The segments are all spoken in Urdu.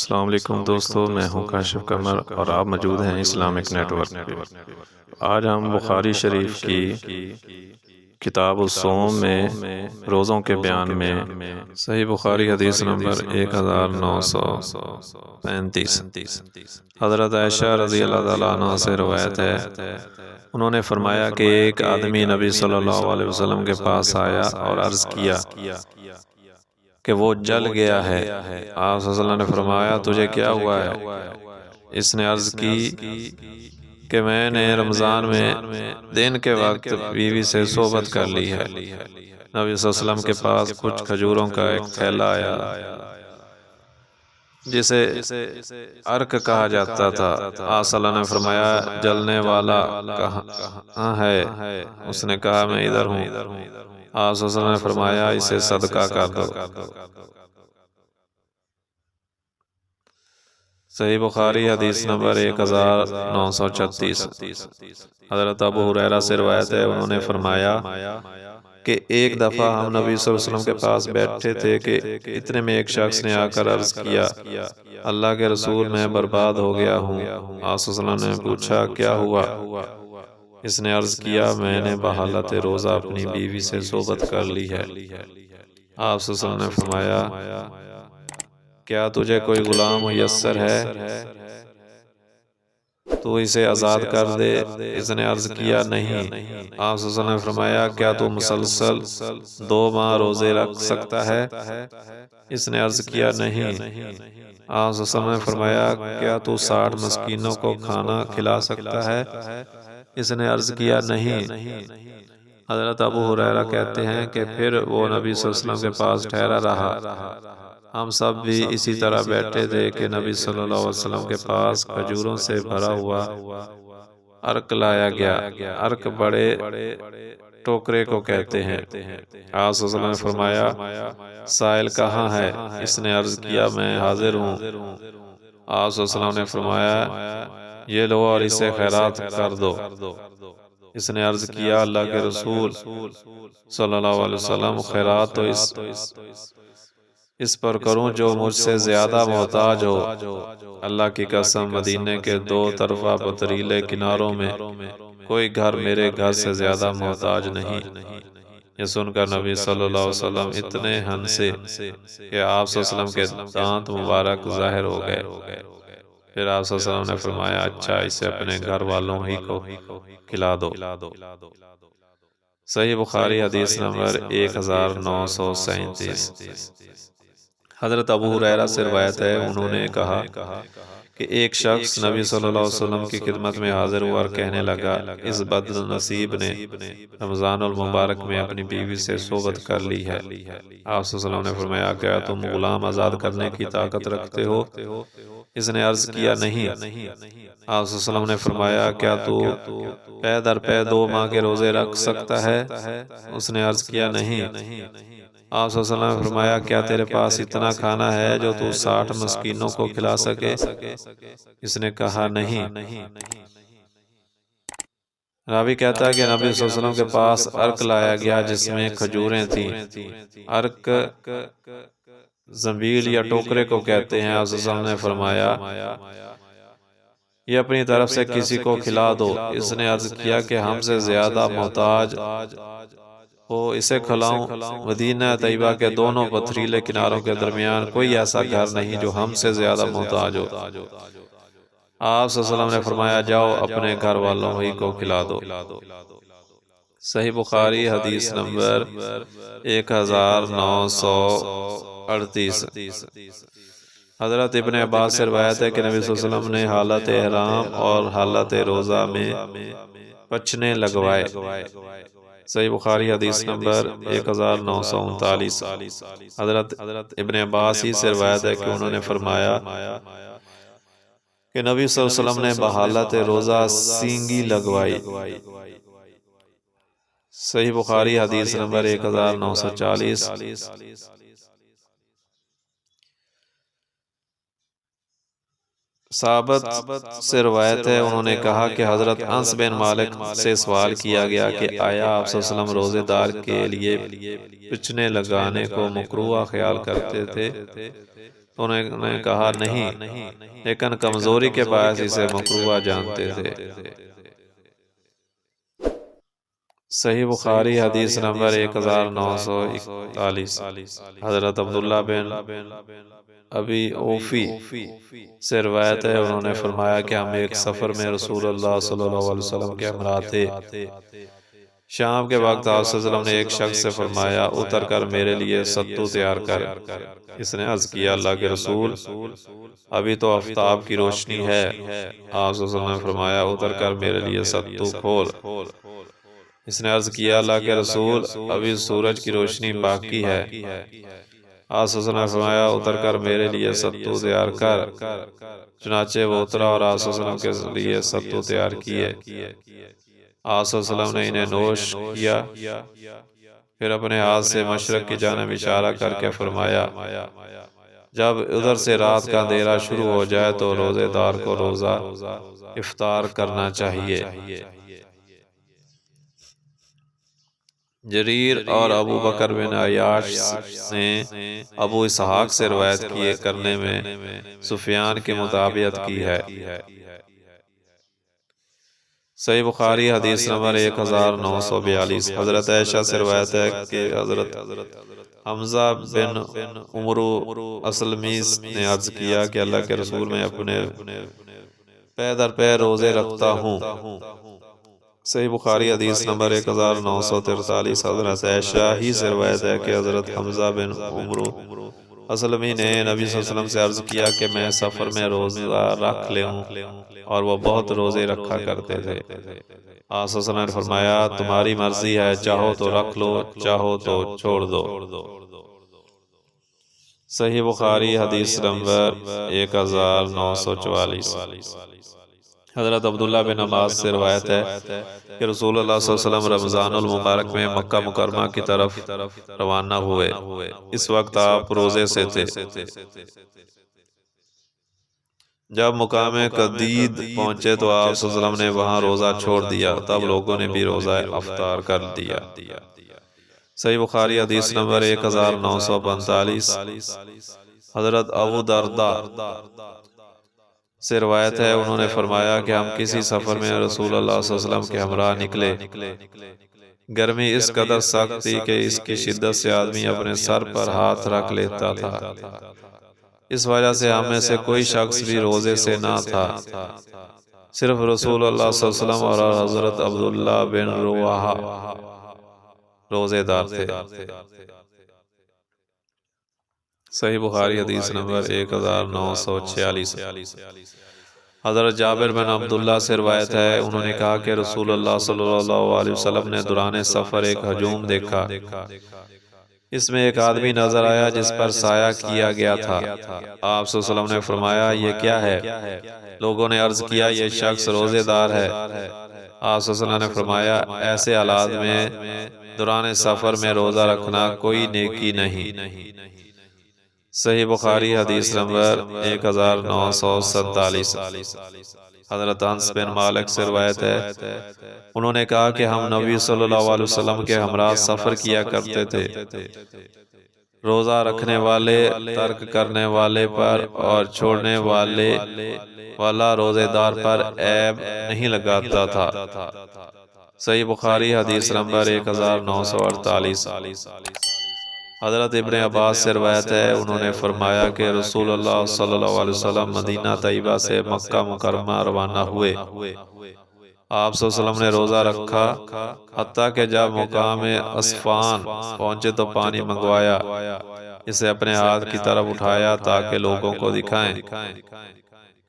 السلام علیکم دوستو، میں ہوں کاشف قمر اور آپ موجود ہیں اسلامک نیٹ ورک پہ۔ آج ہم بخاری شریف کی کتاب الصوم میں روزوں کے بیان میں صحیح بخاری حدیث نمبر 1935 حضرت عائشہ رضی اللہ تعالیٰ عنہ سے روایت ہے، انہوں نے فرمایا کہ ایک آدمی نبی صلی اللہ علیہ وسلم کے پاس آیا اور عرض کیا کہ وہ جل گیا ہے۔ آپ صلی اللہ علیہ وسلم نے فرمایا تجھے کیا ہوا ہے؟ اس نے عرض کی کہ میں نے رمضان میں دن کے وقت بیوی سے صحبت کر لی ہے۔ نبی صلی اللہ علیہ وسلم کے پاس کچھ کھجوروں کا ایک تھیلا آیا جسے عرق کہا جاتا تھا۔ آپ صلی اللہ علیہ وسلم نے فرمایا جلنے والا کہاں ہے؟ اس نے کہا میں ادھر ہوں۔ آپ صلی اللہ علیہ وسلم نے فرمایا اسے صدقہ کر دو۔ صحیح بخاری حدیث نمبر 1936۔ حضرت ابو ہریرہ سے روایت ہے، انہوں نے فرمایا کہ ایک دفعہ ہم نبی صلی اللہ علیہ وسلم کے پاس بیٹھے تھے کہ اتنے میں ایک شخص نے آ کر عرض کیا اللہ کے رسول میں برباد ہو گیا ہوں۔ آپ صلی اللہ علیہ وسلم نے پوچھا کیا ہوا؟ اس نے عرض کیا میں نے بحالت روزہ اپنی بیوی سے صحبت کر لی ہے۔ آپ صلی اللہ علیہ وسلم نے فرمایا کیا تجھے کوئی غلام میسر ہے؟ تو اسے آزاد کر دے۔ اس نے عرض کیا نہیں۔ آپ صلی اللہ علیہ وسلم نے فرمایا کیا تو مسلسل 2 ماہ روزے رکھ سکتا ہے؟ اس نے عرض کیا نہیں۔ آپ صلی اللہ علیہ وسلم نے فرمایا کیا تو 60 مسکینوں کو کھانا کھلا سکتا ہے؟ اس نے عرض کیا نہیں۔ حضرت ابو ہریرہ کہتے ہیں کہ پھر وہ نبی صلی اللہ علیہ وسلم کے پاس ٹھہرا رہا۔ ہم سب بھی اسی طرح بیٹھے تھے کہ نبی صلی اللہ علیہ وسلم کے پاس کھجوروں سے بھرا ہوا عرق لایا گیا۔ عرق بڑے ٹوکرے کو کہتے ہیں۔ آپ صلی اللہ علیہ وسلم نے فرمایا سائل کہاں ہے؟ اس نے عرض کیا میں حاضر ہوں۔ آپ صلی اللہ علیہ وسلم نے فرمایا یہ لو اور اسے خیرات کر دو۔ اس نے عرض کیا اللہ کے رسول صلی اللہ علیہ وسلم خیرات تو اس پر کروں جو مجھ سے زیادہ محتاج ہو۔ اللہ کی قسم مدینے کے 2 طرفہ پتھریلے کناروں میں کوئی گھر میرے گھر سے زیادہ محتاج نہیں۔ یہ سن کر نبی صلی اللہ علیہ وسلم اتنے ہنسے کہ آپ صلی اللہ علیہ وسلم کے دانت مبارک ظاہر ہو گئے۔ پھر آپ صلی اللہ علیہ وسلم نے فرمایا اچھا اسے اپنے گھر والوں ہی کو کھلا دو۔ صحیح بخاری حدیث نمبر 1937۔ حضرت ابو ہریرہ سے روایت ہے، انہوں نے کہا کہ ایک شخص نبی صلی اللہ علیہ وسلم کی خدمت میں حاضر ہوا اور کہنے لگا اس بد نصیب نے رمضان المبارک میں اپنی بیوی سے صحبت کر لی ہے۔ آپ صلی اللہ علیہ وسلم نے فرمایا کیا تم غلام آزاد کرنے کی طاقت رکھتے ہو؟ اس نے عرض کیا نہیں۔ آپ صلی اللہ علیہ وسلم نے فرمایا کیا تو پے در پے 2 ماہ کے روزے رکھ سکتا ہے؟ اس نے عرض کیا نہیں۔ آپ صلی اللہ علیہ وسلم نے فرمایا کیا تیرے پاس اتنا کھانا ہے جو تو 60 مسکینوں کو کھلا سکے؟ اس نے کہا نہیں۔ راوی کہتا ہے کہ نبی صلی اللہ علیہ وسلم کے پاس عرق لایا گیا جس میں کھجوریں تھیں۔ عرق زنبیل یا ٹوکرے کو کہتے ہیں۔ آپ صلی اللہ علیہ وسلم نے فرمایا یہ اپنی طرف سے کسی کو کھلا دو۔ اس نے عرض کیا کہ ہم سے زیادہ محتاج ہو اسے کھلاؤں؟ مدینہ طیبہ کے دونوں پتھریلے کناروں کے درمیان کوئی ایسا گھر نہیں جو ہم سے زیادہ محتاج ہو۔ آپ صلی اللہ علیہ وسلم نے فرمایا جاؤ اپنے گھر والوں ہی کو کھلا دو۔ صحیح بخاری حدیث نمبر 1938۔ حضرت ابن عباس سے روایت ہے کہ نبی صلی اللہ علیہ وسلم نے حالت احرام اور حالت روزہ میں پچھنے لگوائے۔ صحیح بخاری حدیث نمبر 1939۔ حضرت ابن عباس ہی سے روایت ہے کہ انہوں نے فرمایا کہ نبی صلی اللہ علیہ وسلم نے بحالت روزہ سینگی لگوائی۔ صحیح بخاری حدیث نمبر 1940۔ ثابت سے روایت ہے، انہوں نے کہا کہ حضرت انس بن مالک سے سوال کیا گیا کہ آیا آپ صلی اللہ علیہ وسلم روزے دار کے لیے پچھنے لگانے کو مکروہ خیال کرتے تھے؟ انہوں نے کہا نہیں، لیکن کمزوری کے باعث اسے مکروہ جانتے تھے۔ صحیح بخاری حدیث نمبر 1941۔ حضرت عبداللہ بن ابی اوفی سے روایت ہے، انہوں نے فرمایا کہ ہم ایک سفر میں رسول اللہ صلی اللہ علیہ وسلم کے ہمراہ تھے۔ شام کے وقت آپ صلی اللہ علیہ وسلم نے ایک شخص سے فرمایا اتر کر میرے لیے ستو تیار کر۔ اس نے عرض کیا اللہ کے رسول ابھی تو آفتاب کی روشنی ہے۔ آپ صلی اللہ علیہ وسلم نے فرمایا اتر کر میرے لیے ستو کھول۔ اس نے عرض کیا اللہ کے رسول ابھی سورج کی روشنی باقی ہے۔ آپ صلی اللہ علیہ وسلم نے فرمایا اتر کر میرے لیے ستو تیار کر۔ چنانچہ وہ اترا اور آپ صلی اللہ علیہ وسلم کے لیے ستو تیار کیے۔ آپ صلی اللہ علیہ وسلم نے انہیں نوش کیا، پھر اپنے ہاتھ سے مشرق کی جانب اشارہ کر کے فرمایا جب ادھر سے رات کا اندھیرا شروع ہو جائے تو روزے دار کو روزہ افطار کرنا چاہیے۔ جریر اور ابو بکر بن عیاش نے ابو اسحاق سے روایت کرنے میں سفیان کی مطابقت کی ہے۔ صحیح بخاری حدیث نمبر 1942۔ حضرت عائشہ سے روایت ہے کہ حضرت حمزہ بن عمرو اسلمیس نے عرض کیا کہ اللہ کے رسول میں اپنے پے در پے روزے رکھتا ہوں۔ صحیح بخاری حدیث نمبر 1943۔ حضرت عائشہ ہی سے روایت ہے کہ حضرت حمزہ بن عمرو اسلمی نے نبی صلی اللہ علیہ وسلم سے عرض کیا کہ میں سفر میں روزہ رکھ لوں، اور وہ بہت روزے رکھا کرتے تھے۔ آپ صلی اللہ علیہ وسلم نے فرمایا تمہاری مرضی ہے، چاہو تو رکھ لو، چاہو تو چھوڑ دو۔ صحیح بخاری حدیث نمبر 1944۔ حضرت عبداللہ بن عباس سے روایت ہے کہ رسول اللہ صلی اللہ علیہ وسلم رمضان المبارک میں مکہ مکرمہ کی طرف روانہ ہوئے۔ اس وقت آپ روزے سے تھے۔ جب مقام قدید پہنچے تو آپ صلی اللہ علیہ وسلم نے وہاں روزہ چھوڑ دیا، تب لوگوں نے بھی روزہ افطار کر دیا۔ صحیح بخاری حدیث نمبر 1945۔ حضرت ابو درداء سے روایت ہے، انہوں نے فرمایا کہ ہم کسی سفر میں رسول اللہ صلی اللہ علیہ وسلم کے ہمراہ نکلے۔ گرمی اس قدر سخت تھی کہ اس کی شدت سے آدمی اپنے سر پر ہاتھ رکھ لیتا تھا۔ اس وجہ سے ہم میں سے کوئی شخص بھی روزے سے نہ تھا، صرف رسول اللہ صلی اللہ علیہ وسلم اور حضرت عبداللہ بن رواحہ روزے دار تھے۔ صحیح بخاری حدیث نمبر 1946۔ حضرت جابر بن عبداللہ سے روایت ہے، انہوں نے کہا کہ رسول اللہ صلی اللہ علیہ وسلم نے دوران سفر ایک ہجوم دیکھا۔ اس میں ایک آدمی نظر آیا جس پر سایہ کیا گیا تھا۔ آپ صلی اللہ علیہ وسلم نے فرمایا یہ کیا ہے؟ لوگوں نے عرض کیا یہ شخص روزے دار ہے۔ آپ صلی اللہ علیہ وسلم نے فرمایا ایسے حالات میں دوران سفر میں روزہ رکھنا کوئی نیکی نہیں۔ صحیح بخاری حدیث نمبر 1947۔ حضرت انس بن مالک سے روایت ہے، انہوں نے کہا کہ ہم نبی صلی اللہ علیہ وسلم کے ہمراہ سفر کیا کرتے تھے۔ روزہ رکھنے والے ترک کرنے والے پر اور چھوڑنے والا روزے دار پر عیب نہیں لگاتا تھا۔ صحیح بخاری حدیث نمبر 1948۔ حضرت ابن عباس سے روایت ہے، انہوں نے فرمایا کہ رسول اللہ صلی اللہ علیہ وسلم مدینہ طیبہ سے مکہ مکرمہ روانہ ہوئے۔ آپ صلی اللہ علیہ وسلم نے روزہ رکھا، حتیٰ کہ جب مقام اسفان پہنچے تو پانی منگوایا، اسے اپنے ہاتھ کی طرف اٹھایا تاکہ لوگوں کو دکھائیں۔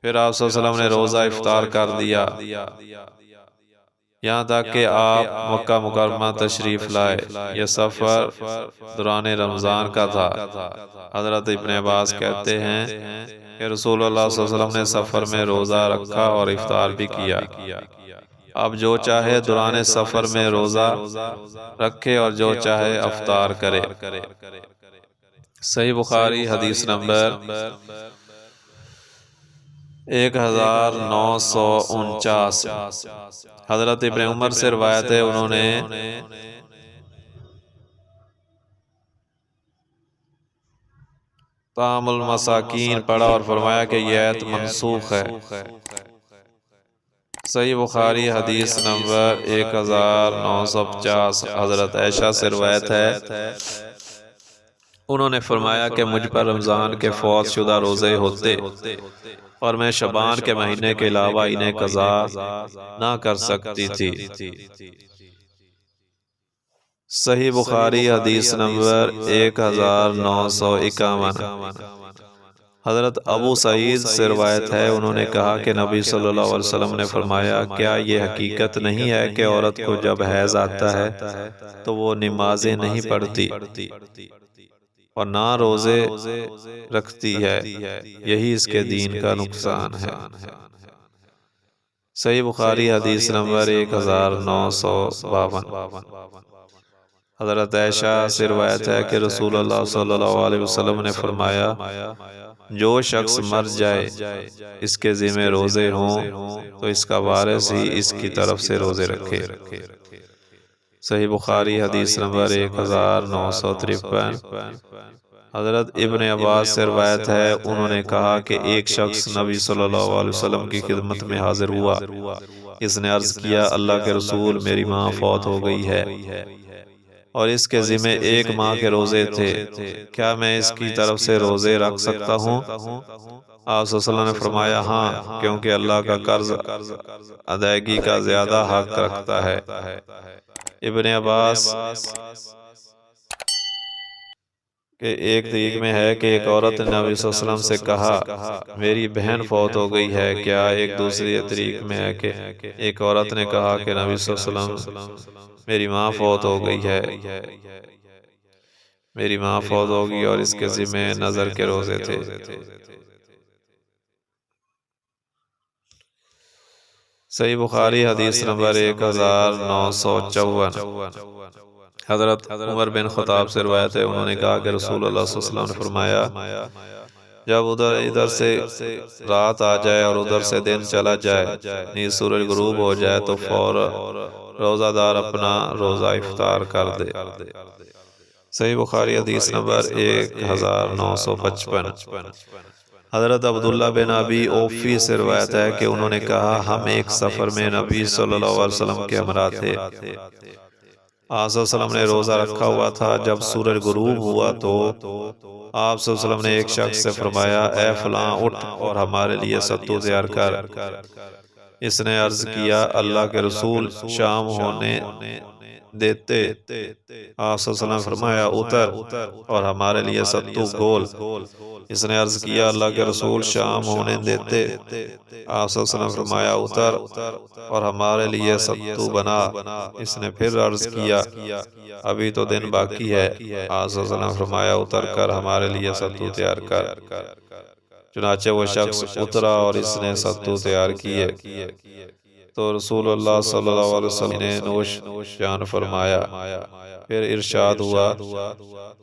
پھر آپ صلی اللہ علیہ وسلم نے روزہ افطار کر دیا، یہاں تک کہ آپ مکہ مکرمہ تشریف لائے۔ یہ سفر دوران رمضان کا تھا۔ حضرت ابن عباس کہتے ہیں کہ رسول اللہ صلی اللہ علیہ وسلم نے سفر میں روزہ رکھا اور افطار بھی کیا۔ اب جو چاہے دوران سفر میں روزہ رکھے اور جو چاہے افطار کرے۔ صحیح بخاری حدیث نمبر 1949۔ حضرت ابن عمر سے روایت ہے، انہوں نے طعام المساکین پڑھا اور فرمایا کہ یہ آیت منسوخ ہے۔ صحیح بخاری حدیث نمبر 1950 حضرت عائشہ سے روایت ہے، انہوں نے فرمایا کہ مجھ پر رمضان کے فوت شدہ روزے ہوتے اور میں شعبان کے مہینے کے علاوہ انہیں قضا نہ کر سکتی تھی۔ صحیح بخاری حدیث نمبر 1951 حضرت ابو سعید سے روایت ہے، انہوں نے کہا کہ نبی صلی اللہ علیہ وسلم نے فرمایا، کیا یہ حقیقت نہیں ہے کہ عورت کو جب حیض آتا ہے تو وہ نمازیں نہیں پڑھتی اور نہ روزے رکھتی ہے، یہی اس کے دین کا نقصان ہے۔ صحیح بخاری حدیث نمبر 1952 حضرت عائشہ سے روایت ہے کہ رسول اللہ صلی اللہ علیہ وسلم نے فرمایا، جو شخص مر جائے اس کے ذمہ روزے ہوں تو اس کا وارث ہی اس کی طرف سے روزے رکھے۔ صحیح بخاری حدیث نمبر 1953 حضرت ابن عباس سے روایت ہے، انہوں نے کہا کہ ایک شخص نبی صلی اللہ علیہ وسلم کی خدمت میں حاضر ہوا، اس نے عرض کیا، اللہ کے رسول، میری ماں فوت ہو گئی ہے اور اس کے ذمہ 1 ماہ کے روزے تھے، کیا میں اس کی طرف سے روزے رکھ سکتا ہوں؟ آپ صلی اللہ علیہ وسلم نے فرمایا، ہاں، کیونکہ اللہ کا قرض ادائیگی کا زیادہ حق رکھتا ہے۔ ابن عباس کہ ایک طریق میں ہے کہ ایک عورت نے نبی صلی اللہ علیہ وسلم سے کہا، میری بہن فوت ہو گئی ہے، کیا ایک دوسری طریق میں ہے کہ ایک عورت نے کہا کہ نبی صلی اللہ علیہ وسلم، میری ماں فوت ہو گئی ہے، میری ماں فوت ہوگی اور اس کے ذمہ نظر کے روزے تھے۔ صحیح بخاری حدیث نمبر 1954 حضرت عمر بن خطاب سے روایت ہے، انہوں نے کہا کہ رسول اللہ صلی اللہ علیہ وسلم نے فرمایا، جب ادھر سے رات آ جائے اور ادھر سے دن چلا جائے، نیز سورج غروب ہو جائے تو فوراً روزہ دار اپنا روزہ افطار کر دے۔ صحیح بخاری حدیث نمبر 1955 حضرت عبداللہ بن ابی اوفی سے روایت ہے کہ انہوں نے کہا، ہم ایک سفر میں نبی صلی اللہ علیہ وسلم کے ہمراہ تھے، آپ صلی اللہ علیہ وسلم نے روزہ رکھا ہوا تھا، جب سورج غروب ہوا تو آپ صلی اللہ علیہ وسلم نے ایک شخص سے فرمایا، اے فلاں، اٹھ اور ہمارے لیے ستو تیار کر۔ اس نے عرض کیا، اللہ کے رسول، شام ہونے دیتے۔ آپ صلی اللہ علیہ وسلم نے فرمایا، اتر اور ہمارے لیے ستو گول۔ اس نے عرض کیا، اللہ کے رسول، شام ہونے دیتے۔ آپ صلی اللہ علیہ وسلم نے فرمایا، اتر اور ہمارے لیے ستو بنا۔ اس نے پھر عرض کیا، ابھی تو دن باقی ہے۔ آپ صلی اللہ علیہ وسلم نے فرمایا، اتر کر ہمارے لیے ستو تیار کر۔ چنانچہ وہ شخص اترا اور اس نے ستو تیار کیے تو رسول اللہ صلی اللہ علیہ وسلم نے نوش جان فرمایا۔ پھر ارشاد ہوا،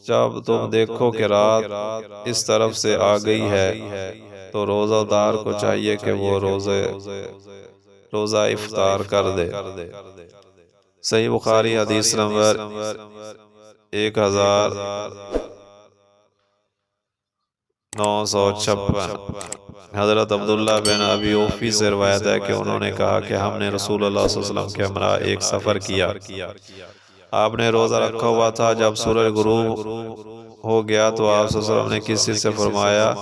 جب تم دیکھو کہ رات اس طرف سے آ گئی ہے تو روزہ دار کو چاہیے کہ وہ روزہ افطار کر دے۔ صحیح بخاری حدیث نمبر 1956 حضرت عبداللہ بن ابی اوفی سے روایت ہے کہ انہوں نے کہا کہ ہم نے رسول اللہ صلی اللہ علیہ وسلم کے ہمراہ ایک سفر کیا، آپ نے روزہ رکھا ہوا تھا، جب سورج غروب ہو گیا تو آپ صلی اللہ علیہ وسلم نے کسی سے فرمایا،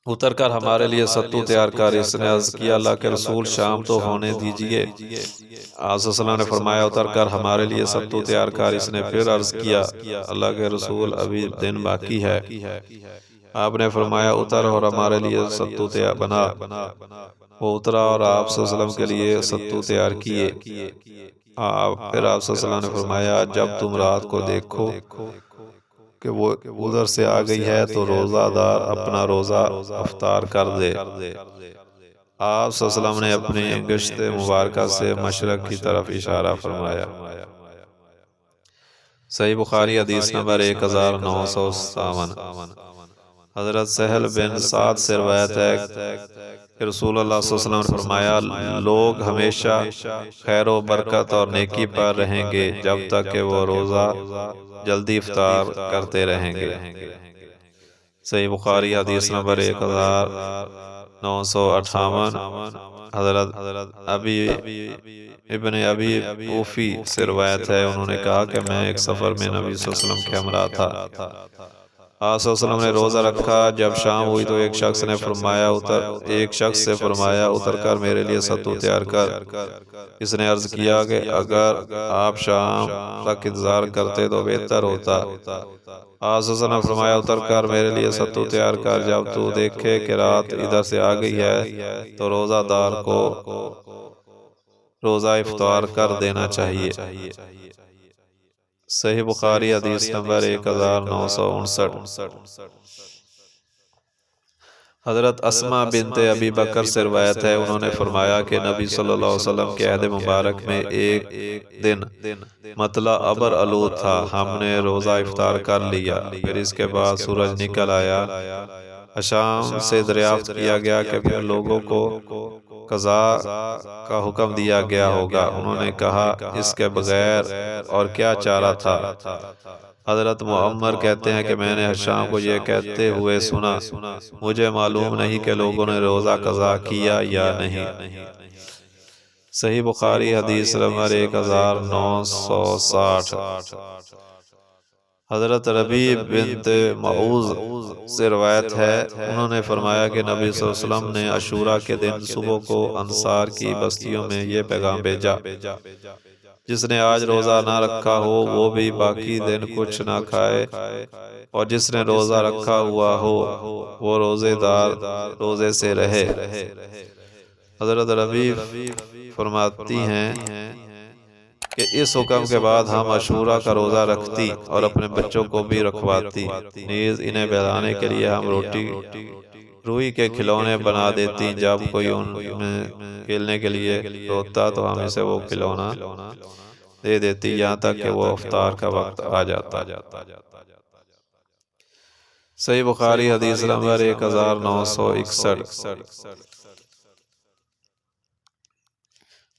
اتر کر ہمارے لیے ستو تیار کر۔ اس نے عرض کیا، اللہ کے رسول، شام تو ہونے دیجئے۔ آپ صلی اللہ علیہ وسلم نے فرمایا، اتر کر ہمارے لیے ستو تیار کر۔ اس نے پھر عرض کیا، اللہ کے رسول، ابھی دن باقی ہے۔ آپ نے فرمایا، اتر اور ہمارے لیے ستو تیار بنا۔ وہ اترا اور آپ صلی اللہ علیہ وسلم کے لیے ستو تیار کیے۔ پھر آپ صلی اللہ علیہ وسلم نے فرمایا، جب تم رات کو دیکھو کہ وہ ادھر سے آ گئی ہے تو روزہ دار اپنا روزہ افطار کر دے۔ آپ صلی اللہ علیہ وسلم نے اپنی انگشت مبارکہ سے مشرق کی طرف اشارہ فرمایا۔ صحیح بخاری حدیث نمبر 1957 حضرت سہل بن سعد سے روایت ہے کہ رسول اللہ صلی اللہ علیہ وسلم نے فرمایا لوگ ہمیشہ خیر و برکت اور نیکی پر رہیں گے جب تک کہ وہ روزہ جلدی افطار کرتے رہیں گے۔ صحیح بخاری حدیث نمبر 1958۔ حضرت ابن ابی اوفی سے روایت ہے، انہوں نے کہا کہ میں ایک سفر میں نبی صلی اللہ علیہ وسلم کے ہمراہ تھا۔ آپ صلی اللہ علیہ وسلم نے روزہ رکھا۔ جب شام ہوئی تو ایک شخص سے فرمایا اتر کر میرے لیے ستو تیار کر۔ اس نے عرض کیا کہ اگر آپ شام تک انتظار کرتے تو بہتر ہوتا۔ آپ صلی اللہ علیہ وسلم نے فرمایا اتر کر میرے لیے ستو تیار کر، جب تو دیکھے کہ رات ادھر سے آ گئی ہے تو روزہ دار کو روزہ افطار کر دینا چاہیے۔ صحیح بخاری حدیث نمبر 1959۔ حضرت اسماء بنت ابی بکر سے روایت ہے، انہوں نے فرمایا کہ نبی صلی اللہ علیہ وسلم کے عہد مبارک میں ایک دن مطلع ابر آلود تھا، ہم نے روزہ افطار کر لیا، پھر اس کے بعد سورج نکل آیا۔ شام سے دریافت کیا گیا کہ پھر لوگوں کو قضاء کا حکم دیا گیا ہوگا، انہوں نے کہا اس کے بغیر اور کیا چارہ تھا؟ حضرت معمر کہتے ہیں کہ میں نے حشام کو یہ کہتے ہوئے سنا، مجھے معلوم نہیں کہ لوگوں نے روزہ قضا کیا یا نہیں۔ صحیح بخاری حدیث نمبر 1960۔ حضرت ربیع بنت معوذ سے روایت ہے، انہوں نے فرمایا کہ نبی صلی اللہ علیہ وسلم نے عاشورہ کے دن صبح کو انصار کی بستیوں میں یہ پیغام بھیجا، جس نے آج روزہ نہ رکھا ہو وہ بھی باقی دن کچھ نہ کھائے، اور جس نے روزہ رکھا ہوا ہو وہ روزے دار روزے سے رہے۔ حضرت ربیع فرماتی ہیں کہ اس حکم کے بعد ہم عاشورہ کا روزہ رکھتی اور اپنے بچوں کو بھی رکھواتی، نیز انہیں بہلانے کے لیے ہم روئی کے کھلونے بنا دیتی، جب کوئی ان میں کھیلنے کے لیے روتا تو ہم اسے وہ کھلونا دے دیتی یہاں تک کہ وہ افطار کا وقت آ جاتا۔ صحیح بخاری حدیث نمبر 1961۔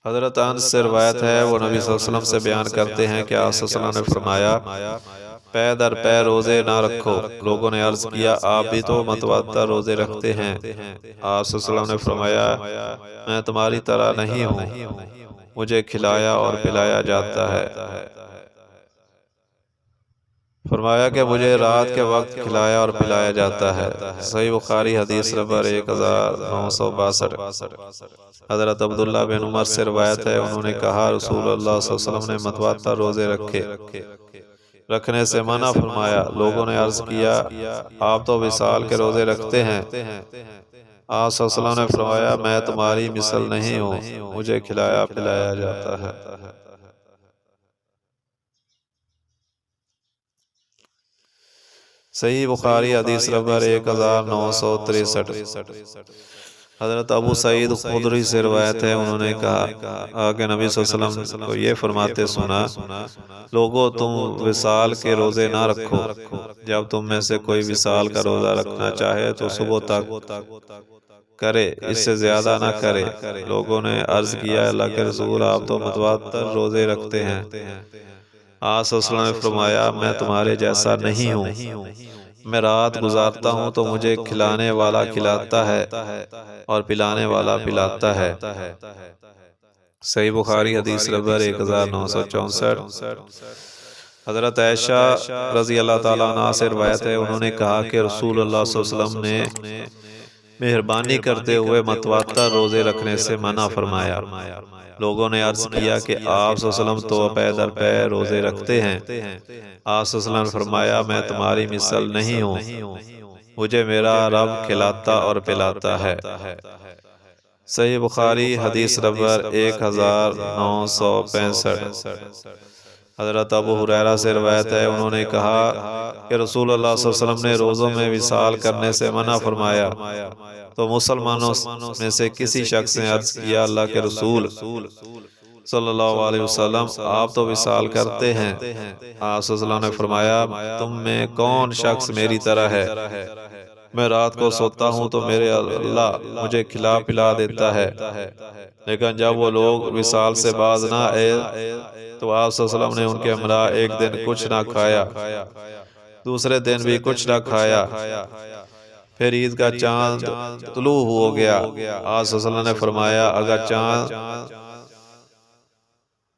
حضرت انس سے روایت ہے، وہ نبی صلی اللہ علیہ وسلم سے بیان کرتے ہیں کہ آپ صلی اللہ علیہ وسلم نے فرمایا پے در پے روزے نہ رکھو۔ لوگوں نے عرض کیا آپ بھی تو متواتر روزے رکھتے ہیں۔ آپ صلی اللہ علیہ وسلم نے فرمایا میں تمہاری طرح نہیں ہوں، مجھے کھلایا اور پلایا جاتا ہے۔ فرمایا کہ مجھے رات کے وقت کھلایا اور پلایا جاتا ہے۔ صحیح بخاری حدیث نمبر 1962۔ حضرت عبداللہ بن عمر سے روایت ہے، انہوں نے کہا رسول اللہ صلی اللہ علیہ وسلم نے متواتر روزے رکھنے سے منع فرمایا۔ لوگوں نے عرض کیا آپ تو وصال کے روزے رکھتے ہیں۔ آپ صلی اللہ علیہ وسلم نے فرمایا میں تمہاری مثل نہیں ہوں، مجھے کھلایا پلایا جاتا ہے۔ صحیح بخاری حدیث نمبر 1963۔ حضرت ابو سعید خدری سے روایت ہے، انہوں نے کہا کہ نبی صلی اللہ علیہ وسلم کو یہ فرماتے سنا لوگوں تم وصال کے روزے نہ رکھو، جب تم میں سے کوئی وصال کا روزہ رکھنا چاہے تو صبح تک کرے، اس سے زیادہ نہ کرے۔ لوگوں نے عرض کیا اللہ کے رسول آپ تو متواتر روزے رکھتے ہیں۔ آپ صلی اللہ علیہ وسلم نے فرمایا میں تمہارے جیسا نہیں ہوں، میں رات گزارتا ہوں تو مجھے کھلانے والا کھلاتا ہے اور پلانے والا پلاتا ہے۔ صحیح بخاری حدیث نمبر 1964۔ حضرت عائشہ رضی اللہ تعالیٰ عنہ سے روایت ہے، انہوں نے کہا کہ رسول اللہ صلی اللہ علیہ وسلم نے مہربانی کرتے ہوئے متواتر روزے رکھنے سے منع فرمایا۔ لوگوں نے عرض کیا کہ آپ صلی اللہ علیہ وسلم تو پے در پے روزے رکھتے ہیں۔ آپ صلی اللہ علیہ وسلم نے فرمایا میں تمہاری مثل نہیں ہوں، مجھے میرا رب کھلاتا اور پلاتا ہے۔ صحیح بخاری حدیث نمبر 1965۔ حضرت ابو ہریرہ سے روایت ہے، انہوں نے کہا کہ رسول اللہ صلی اللہ علیہ وسلم نے روزوں میں وصال کرنے سے منع فرمایا، تو مسلمانوں میں سے کسی شخص نے عرض کیا اللہ کے رسول صلی اللہ علیہ وسلم آپ تو وصال کرتے ہیں۔ آپ صلی اللہ علیہ وسلم نے فرمایا تم میں کون شخص میری طرح ہے میں رات کو سوتا ہوں تو میرے اللہ مجھے کھلا پلا دیتا ہے، لیکن جب وہ لوگ وصال سے باز نہ آئے تو آپ صلی اللہ علیہ وسلم نے ان کے ہمراہ ایک دن کچھ نہ کھایا، دوسرے دن بھی کچھ نہ کھایا، پھر عید کا چاند طلوع ہو گیا۔ آپ صلی اللہ علیہ وسلم نے فرمایا اگر چاند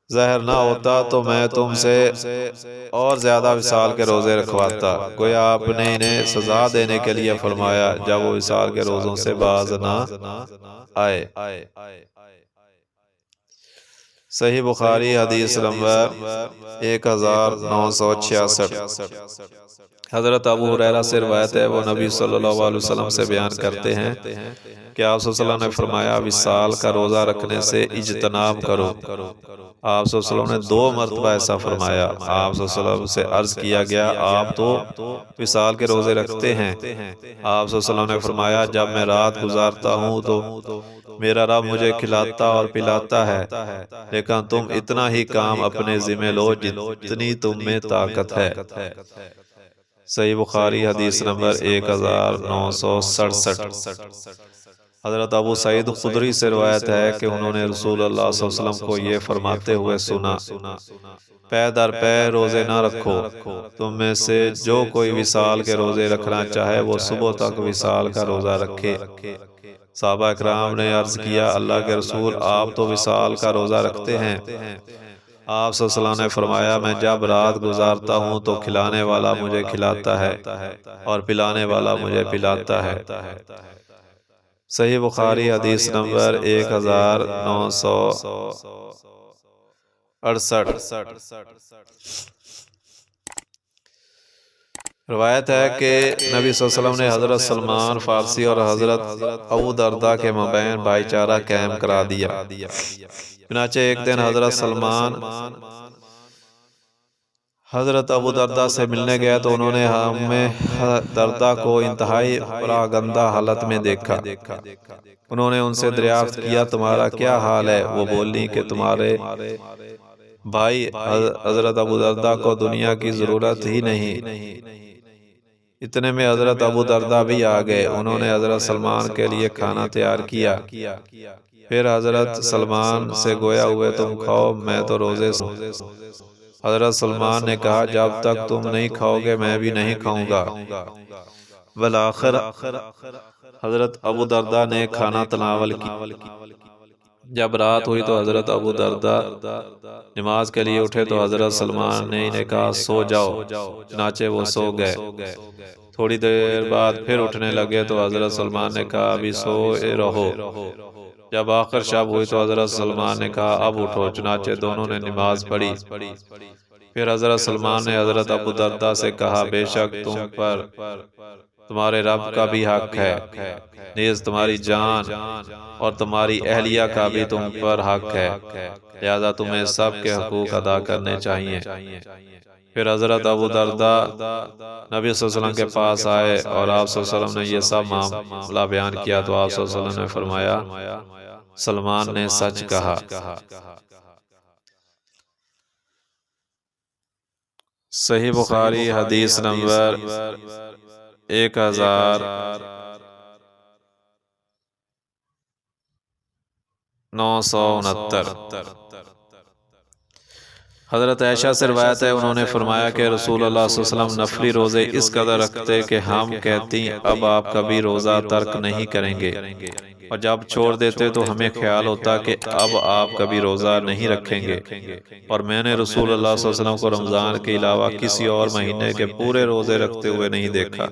ظاہر نہ ہوتا تو میں تم سے اور زیادہ وصال کے روزے رکھواتا، گویا آپ نے انہیں سزا دینے کے لیے فرمایا جب وہ وصال کے روزوں سے باز نہ آئے۔ صحیح بخاری حدیث نمبر 1966۔ حضرت ابو ہریرہ سے روایت ہے، وہ نبی صلی اللہ علیہ وسلم سے بیان کرتے ہیں کہ آپ صلی اللہ علیہ وسلم نے فرمایا وصال کا روزہ رکھنے سے اجتناب کرو۔ آپ صلی اللہ علیہ وسلم نے 2 مرتبہ ایسا فرمایا۔ آپ صلی اللہ علیہ وسلم سے عرض کیا گیا آپ تو وصال کے روزے رکھتے ہیں؟ آپ صلی اللہ علیہ وسلم نے فرمایا جب میں رات گزارتا ہوں تو میرا رب مجھے کھلاتا اور پلاتا ہے، لیکن تم اتنا ہی کام اپنے ذمہ لو جتنی تم میں طاقت ہے۔ صحیح بخاری حدیث نمبر 1967۔ حضرت ابو سعید خدری سے روایت ہے کہ انہوں نے رسول اللہ صلی اللہ علیہ وسلم کو یہ فرماتے ہوئے سنا، پے در پے روزے نہ رکھو، تم میں سے جو کوئی وصال کے روزے رکھنا چاہے وہ صبح تک وصال کا روزہ رکھے۔ صحابہ اکرام نے عرض کیا اللہ کے رسول آپ تو وصال کا روزہ رکھتے ہیں۔ آپ صلی اللہ علیہ وسلم نے فرمایا میں جب رات گزارتا ہوں تو کھلانے والا مجھے کھلاتا ہے اور پلانے والا مجھے پلاتا ہے۔ صحیح بخاری حدیث نمبر 1968۔ روایت ہے کہ نبی صلی اللہ علیہ وسلم نے حضرت سلمان فارسی اور حضرت ابو درداء کے مابین بھائی چارہ قائم کرا دیا۔ چنانچہ ایک دن حضرت سلمان حضرت ابو درداء سے ملنے گئے تو انہوں نے ہمیں درداء کو انتہائی پراگندہ حالت میں دیکھا۔ انہوں نے ان سے دریافت کیا تمہارا کیا حال ہے؟ وہ بولی کہ تمہارے بھائی حضرت ابو درداء کو دنیا کی ضرورت ہی نہیں۔ اتنے میں حضرت ابو درداء بھی آ گئے۔ انہوں نے حضرت سلمان کے لیے کھانا تیار کیا، پھر حضرت سلمان سے گویا ہوئے تم کھاؤ میں تو روزے سے ہوں۔ حضرت سلمان نے کہا جب تک تم نہیں کھاؤ گے میں بھی نہیں کھاؤں گا۔ بالآخر حضرت ابو درداء نے کھانا تناول کی۔ جب رات ہوئی تو حضرت ابو درداء نماز کے لیے اٹھے تو حضرت سلمان نے انہیں کہا سو جاؤ، چنانچہ وہ سو گئے۔ تھوڑی دیر بعد پھر اٹھنے لگے تو حضرت سلمان نے کہا ابھی سوئے رہو۔ جب آخر شب ہوئی تو حضرت سلمان نے کہا اب اٹھو، چنانچہ دونوں نے نماز پڑھی۔ پھر حضرت سلمان نے حضرت ابو درداء سے کہا بے شک تم پر تمہارے رب کا بھی حق ہے، نیز تمہاری جان اور تمہاری اہلیہ کا بھی تم پر حق ہے، لہذا تمہیں سب کے حقوق ادا کرنے چاہیے۔ پھر حضرت ابو درداء نبی صلی اللہ علیہ وسلم کے پاس آئے اور آپ صلی اللہ علیہ وسلم نے یہ سب معاملہ بیان کیا تو آپ صلی اللہ علیہ وسلم نے فرمایا سلمان نے سچ کہا۔ صحیح بخاری حدیث نمبر 1969۔ حضرت عائشہ سے روایت ہے انہوں نے فرمایا کہ رسول اللہ صلی اللہ علیہ وسلم نفلی روزے اس قدر رکھتے کہ ہم کہتی اب آپ کبھی روزہ ترک نہیں کریں گے، اور جب چھوڑ دیتے تو ہمیں خیال ہوتا کہ اب آپ کبھی روزہ نہیں رکھیں گے، اور میں نے رسول اللہ صلی اللہ علیہ وسلم کو رمضان کے علاوہ کسی اور مہینے کے پورے روزے رکھتے ہوئے نہیں دیکھا،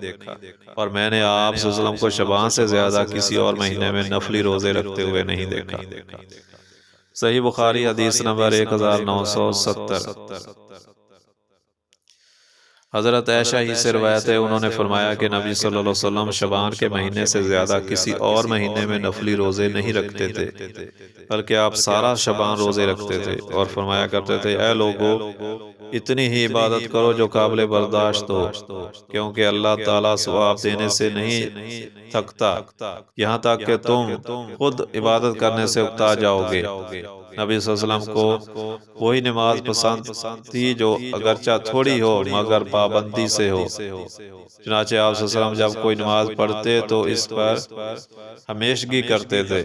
اور میں نے آپ صلی اللہ علیہ وسلم کو شعبان سے زیادہ کسی اور مہینے میں نفلی روزے رکھتے ہوئے نہیں دیکھا۔ صحیح بخاری حدیث نمبر 1970۔ حضرت عائشہ ہی سے روایت ہے انہوں نے فرمایا کہ نبی صلی اللہ علیہ وسلم شعبان کے مہینے سے زیادہ کسی اور مہینے میں نفلی روزے نہیں رکھتے تھے، بلکہ آپ سارا شعبان روزے رکھتے تھے اور فرمایا کرتے تھے اے لوگو اتنی ہی عبادت کرو جو قابل برداشت ہو، کیونکہ اللہ تعالیٰ ثواب دینے سے نہیں تھکتا یہاں تک کہ تم خود عبادت کرنے سے اکتا جاؤ گے۔ نبی صلی اللہ علیہ وسلم کو وہی نماز پسند تھی جو اگرچہ تھوڑی ہو مگر پابندی سے ہو۔ چنانچہ آپ صلی اللہ علیہ وسلم جب کوئی نماز پڑھتے تو اس پر ہمیشگی کرتے تھے۔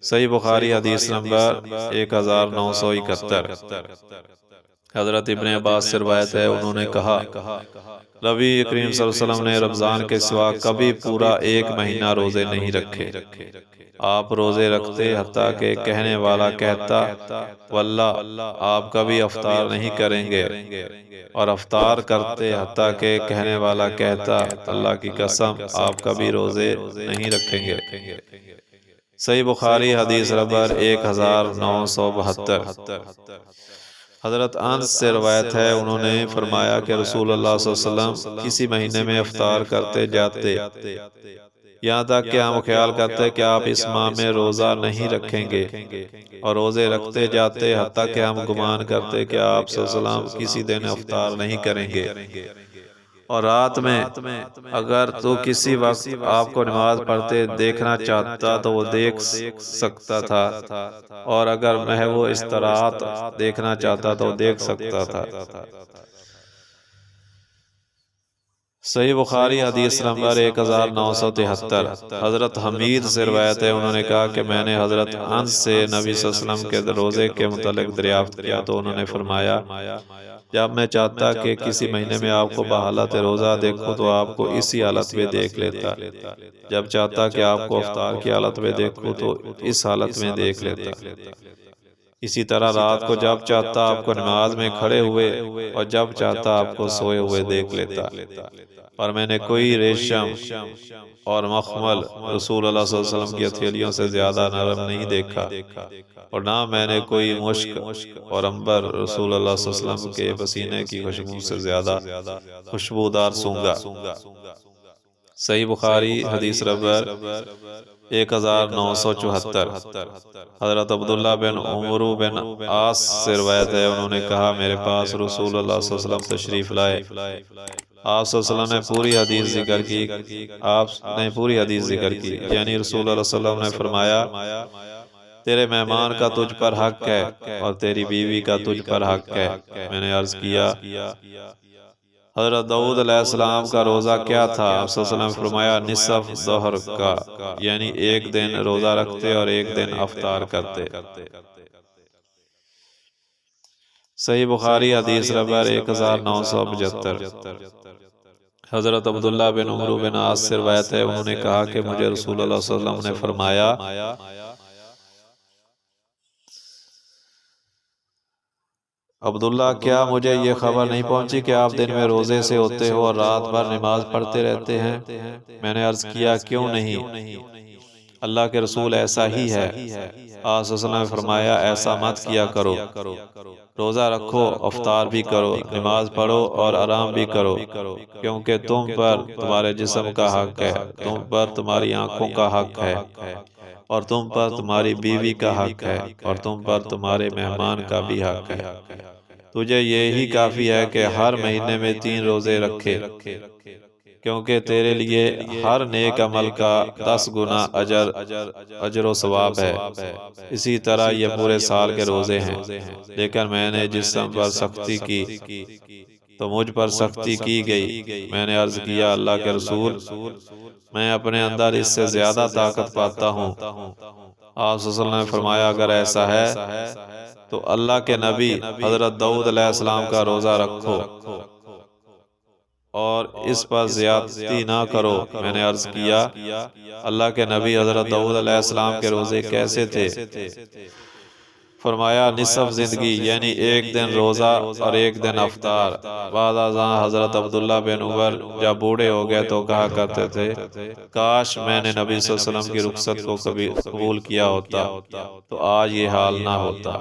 صحیح بخاری حدیث نمبر 1971۔ حضرت ابن عباس سے روایت ہے، انہوں نے کہا نبی کریم صلی اللہ علیہ وسلم نے رمضان کے سوا کبھی پورا ایک مہینہ روزے نہیں رکھے۔ آپ روزے رکھتے حتیٰ کہ کہنے والا کہتا واللہ آپ کبھی افطار نہیں کریں گے، اور افطار کرتے حتیٰ کہ کہنے والا کہتا اللہ کی قسم آپ کبھی روزے نہیں رکھیں گے۔ صحیح بخاری حدیث نمبر 1972۔ حضرت انس سے روایت ہے، انہوں نے فرمایا کہ رسول اللہ صلی اللہ علیہ وسلم کسی مہینے میں افطار کرتے جاتے، یہاں تک کہ ہم خیال کرتے کہ آپ اس ماہ میں روزہ نہیں رکھیں گے، اور روزے رکھتے جاتے حتیٰ کہ ہم گمان کرتے کہ آپ صلی اللہ علیہ وسلم کسی دن افطار نہیں کریں گے۔ اور رات میں اگر تو کسی وقت آپ کو نماز پڑھتے دیکھنا چاہتا تو وہ دیکھ سکتا تھا، اور اگر محو استراحت دیکھنا چاہتا تو دیکھ سکتا تھا۔ صحیح بخاری حدیث نمبر 1973۔ حضرت حمید سے روایت ہے، انہوں نے کہا کہ میں نے حضرت انس سے نبی صلی اللہ علیہ وسلم کے روزے کے متعلق دریافت کیا تو انہوں نے فرمایا جب میں چاہتا کہ کسی مہینے میں آپ کو بحالت روزہ دیکھوں تو آپ کو اسی حالت میں دیکھ لیتا، جب چاہتا کہ آپ کو افطار کی حالت میں دیکھوں تو اس حالت میں دیکھ لیتا۔ اسی طرح رات کو جب چاہتا آپ کو نماز میں کھڑے ہوئے اور جب چاہتا آپ کو سوئے ہوئے دیکھ لیتا، اور میں نے کوئی ریشم اور مخمل رسول اللہ صلی اللہ علیہ وسلم کی ہتھیلیوں سے زیادہ نرم نہیں دیکھا، اور نہ میں نے کوئی مشک اور عنبر رسول اللہ صلی اللہ علیہ وسلم کے پسینے کی خوشبو سے زیادہ خوشبودار سونگا۔ صحیح بخاری حدیث نمبر 1974۔ حضرت عبداللہ بن عمرو بن عاص سے روایت ہے، انہوں نے کہا میرے پاس رسول اللہ صلی اللہ علیہ وسلم تشریف لائے، آپ صلی اللہ علیہ وسلم نے پوری حدیث ذکر کی، یعنی رسول اللہ صلی اللہ علیہ وسلم نے فرمایا تیرے مہمان کا تجھ پر حق ہے اور تیری بیوی کا تجھ پر حق ہے۔ میں نے عرض کیا حضرت داؤد علیہ السلام کا روزہ کیا تھا؟ آپ صلی اللہ علیہ وسلم نے فرمایا نصف ظہر کا، یعنی ایک دن روزہ رکھتے اور ایک دن افطار کرتے۔ صحیح بخاری حدیث نمبر 1975۔ حضرت عبداللہ بن عمرو بن عاص سے روایت ہے، انہوں نے کہا کہ مجھے رسول اللہ صلی اللہ علیہ وسلم نے فرمایا عبداللہ کیا مجھے یہ خبر نہیں پہنچی کہ آپ دن میں روزے سے ہوتے ہو اور رات بھر نماز پڑھتے رہتے ہیں؟ میں نے عرض کیا کیوں نہیں، اللہ کے رسول ایسا ہی ہے۔ آپ صلی اللہ علیہ وسلم نے فرمایا ایسا مت کیا کرو، روزہ رکھو، افطار بھی کرو، نماز پڑھو اور آرام بھی کرو، کیونکہ تم پر تمہارے جسم کا حق ہے، تم پر تمہاری آنکھوں کا حق ہے، اور تم پر تمہاری بیوی کا حق ہے، اور تم پر تمہارے مہمان کا بھی حق ہے۔ تجھے یہی کافی ہے کہ ہر مہینے میں 3 روزے رکھے، کیونکہ تیرے لیے ہر نیک عمل کا 10 گنا اجر و ثواب ہے۔ اسی طرح یہ پورے سال کے روزے ہیں، لیکن میں نے جسم پر سختی کی تو مجھ پر سختی کی گئی۔ میں نے عرض کیا اللہ کے رسول میں اپنے اندر اس سے زیادہ طاقت پاتا ہوں۔ آپ صلی اللہ علیہ وسلم نے فرمایا اگر ایسا ہے تو اللہ کے نبی حضرت داؤد علیہ السلام کا روزہ رکھو اور اس پر زیادتی نہ کرو۔ میں نے عرض کیا اللہ کے نبی حضرت داؤد علیہ السلام کے روزے کیسے تھے؟ فرمایا نصف زندگی، یعنی ایک دن روزہ اور ایک دن افطار۔ بعد ازاں حضرت عبداللہ بن عمر جب بوڑھے ہو گئے تو کہا کرتے تھے کاش میں نے نبی صلی اللہ علیہ وسلم کی رخصت کو کبھی قبول کیا ہوتا تو آج یہ حال نہ ہوتا۔